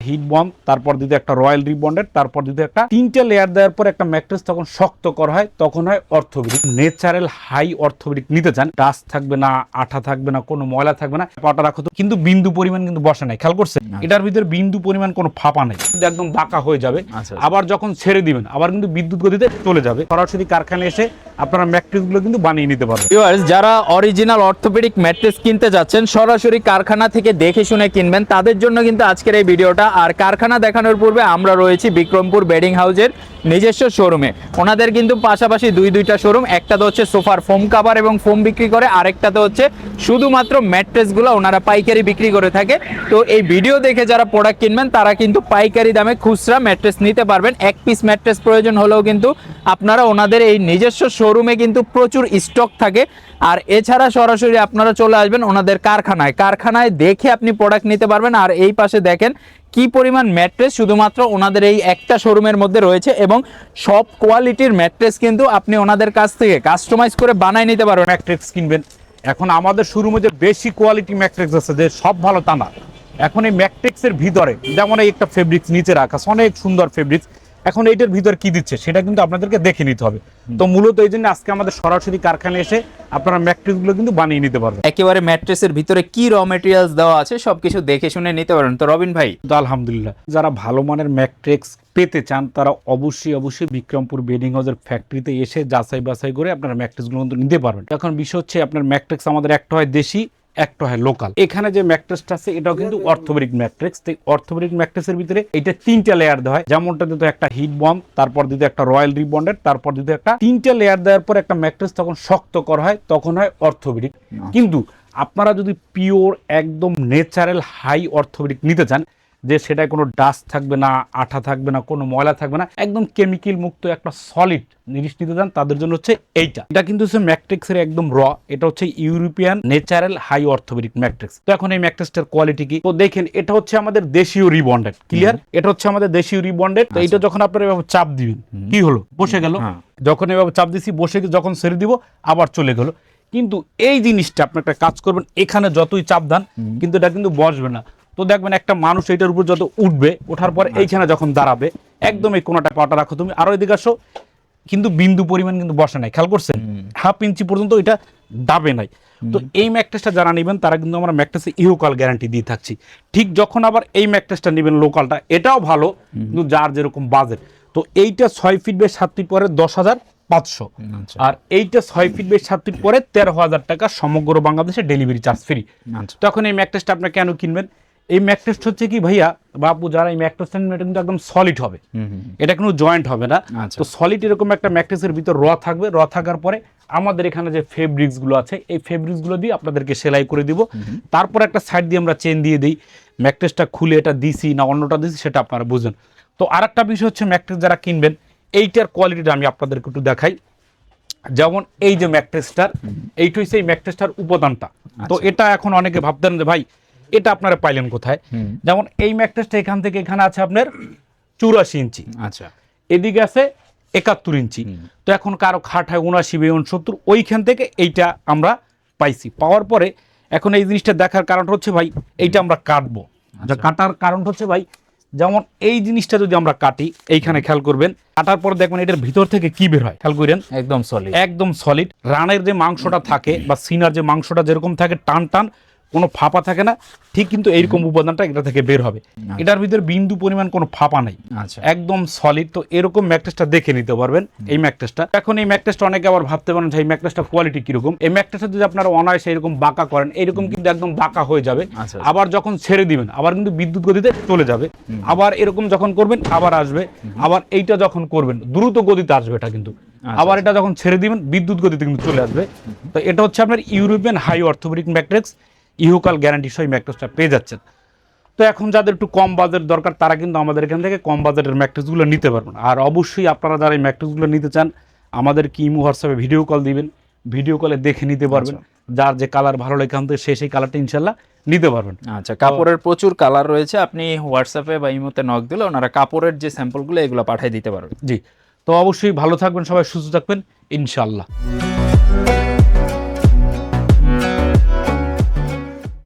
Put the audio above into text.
Hit bond, তারপর দিতে একটা রয়্যাল রিবন্ডেড, তারপর দিতে একটা 3টে লেয়ার দেওয়ার পর একটা ম্যাট্রেস তখন শক্ত করা হয়, তখন হয় অর্থোপেডিক। ন্যাচারাল হাই অর্থোপেডিক নিতে চান, ডাস্ট থাকবে না, আঠা থাকবে না, কোনো ময়লা থাকবে না, পাটা রাখো তো কিন্তু বিন্দু পরিমাণ কিন্তু বসে নাই, খেয়াল করছে এটার ভিতরে বিন্দু পরিমাণ কোনো ফাঁপা নেই, কিন্তু একদম বাঁকা হয়ে যাবে। আবার যখন ছেড়ে দিবেন আবার কিন্তু বিদ্যুৎ গতিতে চলে যাবে। সরাসরি কারখানায় এসে আপনারা ম্যাট্রেস গুলো কিন্তু বানিয়ে নিতে পারবেন। ভিউয়ার্স, যারা অরিজিনাল অর্থোপেডিক ম্যাট্রেস কিনতে যাচ্ছেন সরাসরি কারখানা থেকে দেখে শুনে কিনবেন, তাদের জন্য কিন্তু আজকের এই ভিডিওটা। আর কারখানা দেখানোর পূর্বে আমরা রয়েছি বিক্রমপুর বেডিং হাউসের নিজস্ব শোরুমে। ওনাদের কিন্তু পাশাপাশি দুইটা শোরুম, একটাতে হচ্ছে সোফার ফোম কাভার এবং ফোম বিক্রি করে, আরেকটাতে হচ্ছে শুধুমাত্র ম্যাট্রেসগুলো ওনারা পাইকারি বিক্রি করে থাকে। তো এই ভিডিও দেখে যারা প্রোডাক্ট কিনবেন তারা কিন্তু পাইকারি দামে খুচরা ম্যাট্রেস নিতে পারবেন। এক পিস ম্যাট্রেস প্রয়োজন হলেও কিন্তু আপনারা ওনাদের এই নিজস্ব শোরুমে কিন্তু প্রচুর স্টক থাকে। আর এছাড়া সরাসরি আপনারা চলে আসবেন ওনাদের কারখানায় দেখে আপনি প্রোডাক্ট নিতে পারবেন। আর এই পাশে দেখেন কি পরিমাণ ম্যাট্রেস শুধুমাত্র ওনাদের এই একটা শোরুমের মধ্যে রয়েছে, এবং সব কোয়ালিটির ম্যাট্রেস কিন্তু আপনি ওনাদের কাছ থেকে কাস্টমাইজ করে বানায় নিতে পারবেন। ম্যাট্রেস কিনবেন, এখন আমাদের শোরুমে যে বেশি কোয়ালিটি ম্যাট্রেস আছে যে সব ভালো তা না। এখন এই ম্যাট্রিক্সের ভিতরে যেমন এই একটা ফেব্রিক্স নিচে রাখা, অনেক সুন্দর ফেব্রিক্স, এখন এইটার ভিতরে কি দিচ্ছে সেটা কিন্তু আপনাদেরকে দেখে নিতে হবে। তো মূলত এই জন্য আজকে আমাদের সরাসরি কারখানায় এসে আপনারা ম্যাট্রিক্সগুলো কিন্তু বানিয়ে নিতে পারবেন। একেবারে ম্যাট্রেসের ভিতরে কি র মেটেরিয়ালস দেওয়া আছে সবকিছু দেখে শুনে নিতে পারবেন। তো রবিন ভাই, তো আলহামদুলিল্লাহ, যারা ভালো মানের ম্যাট্রিক্স পেতে চান তারা অবশ্যই বিক্রমপুর বেডিং হাউসের ফ্যাক্টরিতে এসে যাচাই বাছাই করে আপনারা ম্যাট্রিক্সগুলো কিন্তু নিতে পারবেন। এখন বিষয় হচ্ছে আপনার ম্যাট্রিক্স আমাদের একটা হয় দেশি, একটা হয় লোকাল। এখানে যে ম্যাট্রেসটা আছে এটাও কিন্তু অর্থোপেডিক ম্যাট্রেস। অর্থোপেডিক ম্যাট্রেসের ভিতরে এটা 3টে লেয়ার দেওয়া হয়, যেমনটা দিতে একটা হিট বন্ড, তারপর দিতে একটা রয়্যাল রিবন্ডেড, তারপর দিতে একটা 3টে লেয়ার দেওয়ার পর একটা ম্যাট্রেস তখন শক্ত করা হয়, তখন হয় অর্থোপেডিক। কিন্তু আপনারা যদি পিওর একদম ন্যাচারাল হাই অর্থোপেডিক নিতে চান, যে সেটায় কোনো ডাস্ট থাকবে না, আঠা থাকবে না, কোনো ময়লা থাকবে না, একদম কেমিক্যাল মুক্ত একটা সলিড জিনিস নিতে চান, তাদের জন্য হচ্ছে এটা কিন্তু হচ্ছে ম্যাট্রিক্সের একদম র। এটা হচ্ছে European natural high orthopedic matrix. তো এখন এই ম্যাট্রিক্সটার কোয়ালিটি কি, তো দেখেন এটা হচ্ছে আমাদের দেশীয় রিবন্ডেড, ক্লিয়ার? এটা হচ্ছে আমাদের দেশীয় রিবন্ডেড। তো এটা যখন আপনারা এভাবে চাপ দিবেন কি হলো, বসে গেল। যখন এভাবে চাপ দিছি বসে, যখন ছেড়ে দিব আবার চলে গেল। কিন্তু এই জিনিসটা আপনি একটা কাজ করবেন, এখানে যতই চাপ দেন কিন্তু এটা কিন্তু বসবে না। তো দেখবেন একটা মানুষ এটার উপর যত উঠবে, ওঠার পর এইখানে যখন দাঁড়াবে একদম এই কোনাটা পাটা রাখো তুমি, আরো এদিকে আসো, কিন্তু বিন্দু পরিমাণ কিন্তু বসে নাই, খেয়াল করছেন? হাফ ইঞ্চি পর্যন্ত এটা দাবে নাই। তো এই ম্যাট্রেসটা যারা নেবেন তারা কিন্তু আমরা ম্যাট্রেসে ইহকাল গ্যারান্টি দিয়ে থাকছি। ঠিক যখন আবার এই ম্যাট্রেসটা নেবেন লোকালটা, এটাও ভালো, কিন্তু যার যেরকম বাজেট। তো এইটা 6 ফিট বাই 7 ফিট পরে 10,500, আর এইটা 6 ফিট বাই 7 ফিট পরে 13,000 টাকা, সমগ্র বাংলাদেশে ডেলিভারি চার্জ ফ্রি। তখন এই ম্যাট্রেসটা আপনি কেন কিনবেন? এই ম্যাট্রেসটা হচ্ছে কি ভাইয়া বাপু, যারা এই ম্যাট্রেসটা নেবেন এটা কিন্তু একদম সলিড হবে, এটা কোনো জয়েন্ট হবে না। তো সলিড এরকম একটা ম্যাট্রেসের ভিতর র থাকবে, র থাকার পরে আমাদের এখানে যে ফেব্রিক্স গুলো আছে এই ফেব্রিক্স গুলো দিয়ে আপনাদেরকে সেলাই করে দিব। তারপর একটা সাইড দিয়ে আমরা চেন দিয়ে দিই, ম্যাট্রেসটা খুলে এটা দিছি না অন্যটা দিছি সেটা আপনারা বুঝেন। তো আরেকটা বিষয় হচ্ছে ম্যাট্রেস যারা কিনবেন এইটার কোয়ালিটিটা আমি আপনাদেরকে একটু দেখাই। যেমন এই যে ম্যাট্রেসটার, এইটা হচ্ছে এই ম্যাট্রেসটার উপাদানটা। তো এটা এখন অনেকে ভাবতেন যে ভাই এটা আপনারা পাইলেন কোথায়? যেমন এই ম্যাট্রেসটা এখান থেকে এখানে আছে আপনার 84 ইঞ্চি, আচ্ছা, এদিকে আছে 71 ইঞ্চি। তো এখন কারো খাট হয় 79, 69, ওইখান থেকে এইটা আমরা পাইছি। পাওয়ার পরে এখন এই জিনিসটা দেখার কারণটা হচ্ছে ভাই এইটা আমরা কাটবো। কাটার কারণটা হচ্ছে ভাই, যেমন এই জিনিসটা যদি আমরা কাটি, এইখানে খেয়াল করবেন, কাটার পর দেখবেন এটার ভিতর থেকে কি বের হয়, খেয়াল করেন, একদম সলিড, একদম সলিড। রানের যে মাংসটা থাকে বা সিনার যে মাংসটা যেরকম থাকে টান টান, কোনো ফাঁপা থাকে না, ঠিক কিন্তু এইরকম উপাদানটা এটা থেকে বের হবে। এটার ভিতরে বিন্দু পরিমাণ কোনো ফাঁপা নাই, একদম সলিড। তো এরকম ম্যাট্রেসটা দেখে নিতে পারবেন এই ম্যাট্রেসটা। এখন এই ম্যাট্রেসটা অনেকে আবার ভাবতে পারেন যে এই ম্যাট্রেসটা কোয়ালিটি কিরকম। এই ম্যাট্রেসটা যদি আপনারা অনায়াসে এরকম বাঁকা করেন, এরকম কিন্তু একদম বাঁকা হয়ে যাবে। আবার যখন ছেড়ে দিবেন আবার কিন্তু বিদ্যুৎ গতিতে চলে যাবে। আবার এরকম যখন করবেন আবার আসবে। আবার এইটা যখন করবেন দ্রুত গতিতে আসবে এটা কিন্তু, আবার এটা যখন ছেড়ে দিবেন বিদ্যুৎ গতিতে কিন্তু চলে আসবে। তো এটা হচ্ছে আপনার ইউরোপিয়ান হাই অর্থোপেডিক ম্যাট্রেস, ইহকাল গ্যারান্টি সহ ম্যাট্রেসটা পেয়ে যাচ্ছেন। তো এখন যাদের একটু কম বাজেট দরকার তারা কিন্তু আমাদের এখান থেকে কম বাজেটের ম্যাট্রেসগুলো নিতে পারবেন। আর অবশ্যই আপনারা যারা এই ম্যাট্রেসগুলো নিতে চান আমাদের কি ইমো হোয়াটসঅ্যাপে ভিডিও কল দিবেন, ভিডিও কলে দেখে নিতে পারবেন। যার যে কালার ভালো লাগে এখান থেকে সেই কালারটা ইনশাল্লাহ নিতে পারবেন। আচ্ছা, কাপড়ের প্রচুর কালার রয়েছে, আপনি হোয়াটসঅ্যাপে বা ইমোতে নক দিলে ওনারা কাপড়ের যে স্যাম্পলগুলো এগুলো পাঠিয়ে দিতে পারবেন। জি, তো অবশ্যই ভালো থাকবেন সবাই, সুস্থ থাকবেন ইনশাল্লাহ।